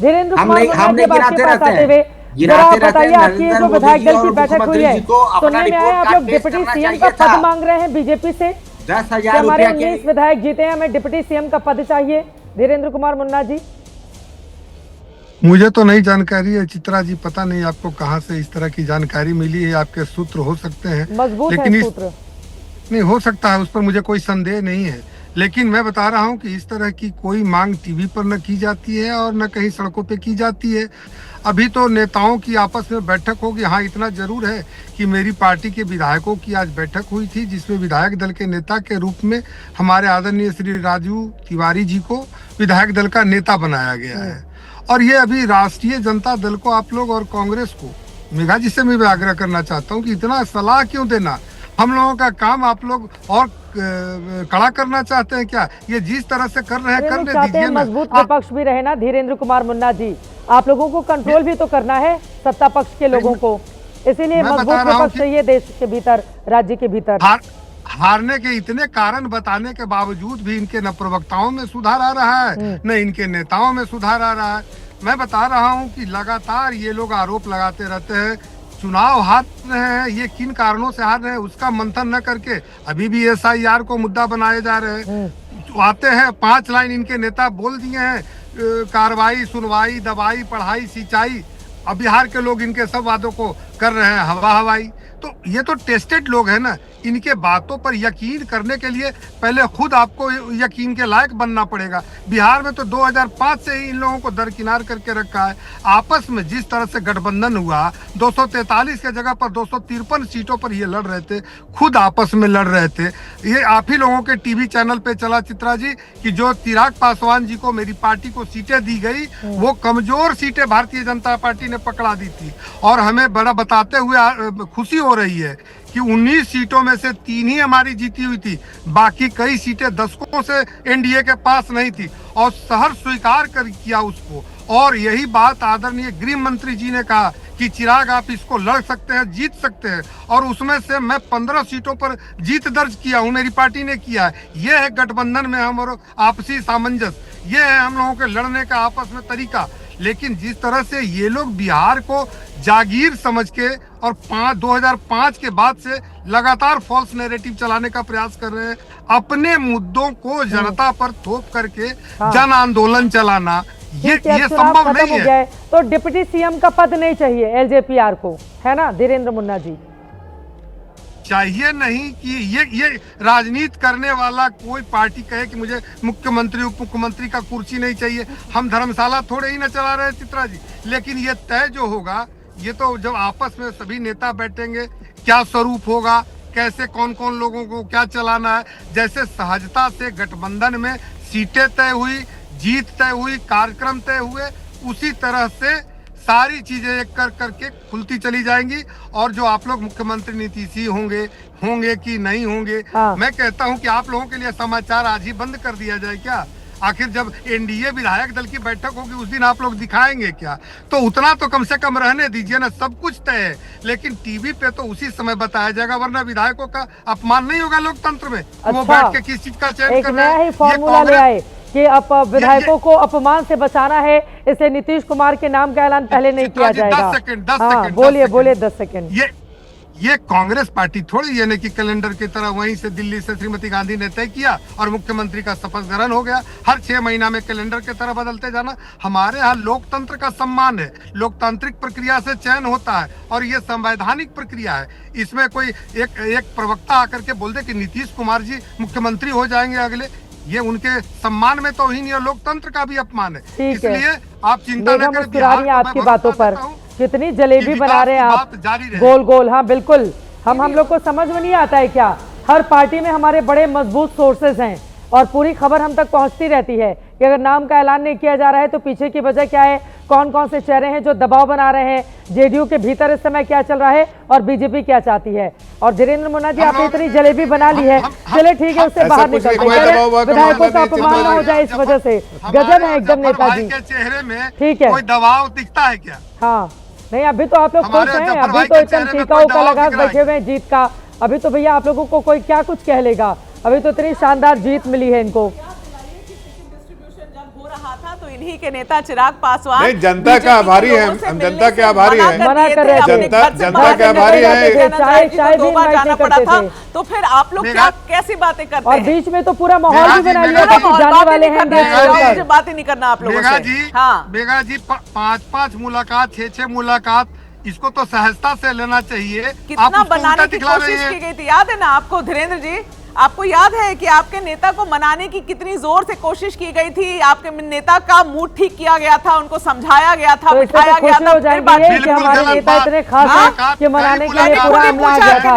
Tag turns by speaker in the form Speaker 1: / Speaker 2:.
Speaker 1: धीरेन्द्र
Speaker 2: हम
Speaker 1: कुमार
Speaker 2: नहीं,
Speaker 1: मुन्ना
Speaker 2: हम
Speaker 1: जी,
Speaker 2: नहीं
Speaker 1: आपके
Speaker 2: गिराते
Speaker 1: पास
Speaker 2: रहते
Speaker 1: आते
Speaker 2: हैं,
Speaker 1: हुए जरा
Speaker 2: गिराते रहते
Speaker 1: बताइए,
Speaker 2: हैं।
Speaker 1: आपकी जो
Speaker 2: नरेंद्र
Speaker 1: विधायक
Speaker 2: मोदी
Speaker 1: दल
Speaker 2: और
Speaker 1: की बैठक
Speaker 2: मुख्यमंत्री
Speaker 1: हुई है,
Speaker 2: जी को अपना
Speaker 1: सुनने में आया
Speaker 2: रिपोर्ट
Speaker 1: आप
Speaker 2: कार्ड
Speaker 1: लोग
Speaker 2: पेश
Speaker 1: डिप्टी
Speaker 2: करना
Speaker 1: सीएम का
Speaker 2: चाहिए था।
Speaker 1: पद मांग रहे हैं बीजेपी से कि
Speaker 2: 10,000
Speaker 1: हमारे
Speaker 2: रुपया के
Speaker 1: 19 विधायक जीते हैं, हमें डिप्टी सीएम का पद चाहिए। धीरेन्द्र कुमार मुन्ना जी,
Speaker 3: मुझे तो नहीं जानकारी है चित्रा जी, पता नहीं आपको कहाँ से इस तरह की जानकारी मिली है, आपके सूत्र हो सकते हैं,
Speaker 1: मजबूत है
Speaker 3: लेकिन इस
Speaker 1: सूत्र।
Speaker 3: नहीं हो सकता है, उस पर मुझे कोई संदेह नहीं है। लेकिन मैं बता रहा हूं कि इस तरह की कोई मांग टीवी पर न की जाती है और न कहीं सड़कों पे की जाती है। अभी तो नेताओं की आपस में बैठक होगी। हाँ, इतना जरूर है कि मेरी पार्टी के विधायकों की आज बैठक हुई थी, जिसमें विधायक दल के नेता के रूप में हमारे आदरणीय श्री राजू तिवारी जी को विधायक दल का नेता बनाया गया है। और ये अभी राष्ट्रीय जनता दल को आप लोग और कांग्रेस को, मेघा जी से मैं भी आग्रह करना चाहता हूँ कि इतना सलाह क्यों देना। हम लोगों का काम आप लोग और कड़ा करना चाहते हैं क्या? ये जिस तरह से कर रहे हैं करने
Speaker 1: चाहते हैं
Speaker 3: दीजिए ना।
Speaker 1: मजबूत विपक्ष भी रहे ना धीरेन्द्र कुमार मुन्ना जी, आप लोगों को कंट्रोल भी तो करना है सत्ता पक्ष के लोगों को, इसीलिए
Speaker 3: मैं
Speaker 1: मजबूत
Speaker 3: बता रहा हूं
Speaker 1: विपक्ष चाहिए देश के भीतर, राज्य के भीतर।
Speaker 3: हारने के इतने कारण बताने के बावजूद भी इनके न प्रवक्ताओं में सुधार आ रहा है, न इनके नेताओं में सुधार आ रहा है। मैं बता रहा हूं कि लगातार ये लोग आरोप लगाते रहते हैं चुनाव हार रहे हैं। ये किन कारणों से हार रहे हैं उसका मंथन न करके अभी भी SIR को मुद्दा बनाए जा रहे हैं। तो आते हैं 5 लाइन इनके नेता बोल दिए हैं, कार्रवाई, सुनवाई, दवाई, पढ़ाई, सिंचाई। अब बिहार के लोग इनके सब वादों को कर रहे हैं हवा हवाई। तो ये तो टेस्टेड लोग हैं ना, इनके बातों पर यकीन करने के लिए पहले खुद आपको यकीन के लायक बनना पड़ेगा। बिहार में तो 2005 से ही इन लोगों को दरकिनार करके रखा है। आपस में जिस तरह से गठबंधन हुआ, 243 के जगह पर 253 सीटों पर ये लड़ रहे थे, खुद आपस में लड़ रहे थे। ये आप ही लोगों के टीवी चैनल पे चला चित्रा जी कि जो चिराग पासवान जी को, मेरी पार्टी को सीटें दी गई, वो कमजोर सीटें भारतीय जनता पार्टी ने पकड़ा दी थी। और हमें बड़ा बताते हुए खुशी हो रही है कि 19 सीटों में से 3 ही हमारी जीती हुई थी, बाकी कई सीटें दशकों से एनडीए के पास नहीं थी और शहर स्वीकार कर किया उसको। और यही बात आदरणीय गृह मंत्री जी ने कहा कि चिराग आप इसको लड़ सकते हैं, जीत सकते हैं। और उसमें से मैं 15 सीटों पर जीत दर्ज किया हूं, मेरी पार्टी ने किया है। ये है गठबंधन में हम और आपसी सामंजस्य, ये है हम लोगों के लड़ने का आपस में तरीका। लेकिन जिस तरह से ये लोग बिहार को जागीर समझ के और 2005 के बाद से लगातार फॉल्स नैरेटिव चलाने का प्रयास कर रहे हैं, अपने मुद्दों को जनता पर थोप करके जन आंदोलन चलाना, ये संभव नहीं है।
Speaker 1: तो डिप्टी सीएम का पद नहीं चाहिए LJPR को, है ना धीरेन्द्र मुन्ना जी?
Speaker 3: चाहिए नहीं कि ये राजनीति करने वाला कोई पार्टी कहे कि मुझे मुख्यमंत्री उप मुख्यमंत्री का कुर्सी नहीं चाहिए। हम धर्मशाला थोड़े ही न चला रहे चित्रा जी। लेकिन ये तय जो होगा, ये तो जब आपस में सभी नेता बैठेंगे, क्या स्वरूप होगा, कैसे कौन कौन लोगों को क्या चलाना है। जैसे सहजता से गठबंधन में सीटें तय हुई, जीत तय हुई, कार्यक्रम तय हुए, उसी तरह से सारी चीजें एक कर करके खुलती चली जाएंगी। और जो आप लोग मुख्यमंत्री नीतीश होंगे कि नहीं होंगे, मैं कहता हूं कि आप लोगों के लिए समाचार आज ही बंद कर दिया जाए क्या? आखिर जब एनडीए विधायक दल की बैठक होगी उस दिन आप लोग दिखाएंगे क्या? तो उतना तो कम से कम रहने दीजिए ना। सब कुछ तय है, लेकिन टीवी पे तो उसी समय बताया जाएगा, वरना विधायकों का अपमान नहीं होगा लोकतंत्र में। वो बैठ के किस चीज का चयन कर रहे हैं,
Speaker 1: फॉर्मूला ले आए कि अब विधायकों को अपमान से बचाना है, इसलिए नीतीश कुमार के नाम का ऐलान पहले नहीं किया जाएगा।
Speaker 3: 10 सेकंड
Speaker 1: बोलिए 10 सेकंड।
Speaker 3: ये कांग्रेस पार्टी थोड़ी यानी कि कैलेंडर की तरह वहीं से दिल्ली से श्रीमती गांधी ने तय किया और मुख्यमंत्री का शपथ ग्रहण हो गया। हर 6 महीना में कैलेंडर की तरह बदलते जाना। हमारे यहाँ लोकतंत्र का सम्मान है, लोकतांत्रिक प्रक्रिया से चयन होता है और ये संवैधानिक प्रक्रिया है। इसमें कोई एक प्रवक्ता आकर के बोल दे कि नीतीश कुमार जी मुख्यमंत्री हो जाएंगे अगले, ये उनके सम्मान में तो ही नहीं और लोकतंत्र का भी अपमान है। इसलिए आप चिंता न करें।
Speaker 1: आपकी बातों पर कितनी जलेबी बना रहे हैं आप, गोल गोल। हाँ बिल्कुल, हम लोग को समझ में नहीं आता है क्या? हर पार्टी में हमारे बड़े मजबूत सोर्सेज हैं और पूरी खबर हम तक पहुंचती रहती है कि अगर नाम का ऐलान नहीं किया जा रहा है तो पीछे की वजह क्या है, कौन कौन से चेहरे हैं जो दबाव बना रहे हैं, जेडीयू के भीतर इस समय क्या चल रहा है और बीजेपी क्या चाहती है। और धीरेन्द्र मुन्ना जी, आपने इतनी जलेबी बना ली है, चले ठीक है, उससे बाहर निकलते हैं। विधायकों का अपमान न हो जाए इस वजह से। गजब है एकदम नेताजी,
Speaker 3: चेहरे में
Speaker 1: ठीक है।
Speaker 3: कोई दबाव दिखता है क्या?
Speaker 1: हाँ नहीं, अभी तो आप लोग खुश हैं, अभी तो एकदम टीका उका लगा बैठे हुए हैं जीत का। अभी तो भैया आप लोगों को कोई क्या कुछ कह लेगा, अभी तो इतनी शानदार जीत मिली है इनको।
Speaker 4: डिस्ट्रीब्यूशन जब हो रहा था तो इन्हीं
Speaker 2: पीढ़ी के नेता चिराग पासवान
Speaker 4: नहीं, जनता का आभारी है, हम जनता के आभारी हैं।
Speaker 1: मना कर रहे थे।
Speaker 4: जनता के आभारी है।
Speaker 1: चाय
Speaker 2: 2 बार जाना पड़ा था,
Speaker 1: थे।
Speaker 2: तो फिर आप लोग क्या कैसी बातें करते
Speaker 1: और
Speaker 2: हैं?
Speaker 1: बीच में तो पूरा माहौल भी बना लिया था कि जाने वाले हैं
Speaker 2: मुझे बातें नहीं करना आप लोगों से। हाँ,
Speaker 3: बेगा जी 5-5 मुलाकात 6-6 मुलाकात, इसको तो सहजता से लेना चाहिए।
Speaker 2: कितना बनाने की कोशिश की गई थी, याद है ना आपको धीरेन्द्र जी? आपको याद है कि आपके नेता को मनाने की कितनी जोर से कोशिश की गई थी? आपके नेता का मूड ठीक किया गया था, उनको समझाया गया था,
Speaker 1: तो
Speaker 2: बिठाया गया था।
Speaker 1: कि हमारे नेता इतने खास हैं कि मनाने के लिए पूरा हमला आ गया था।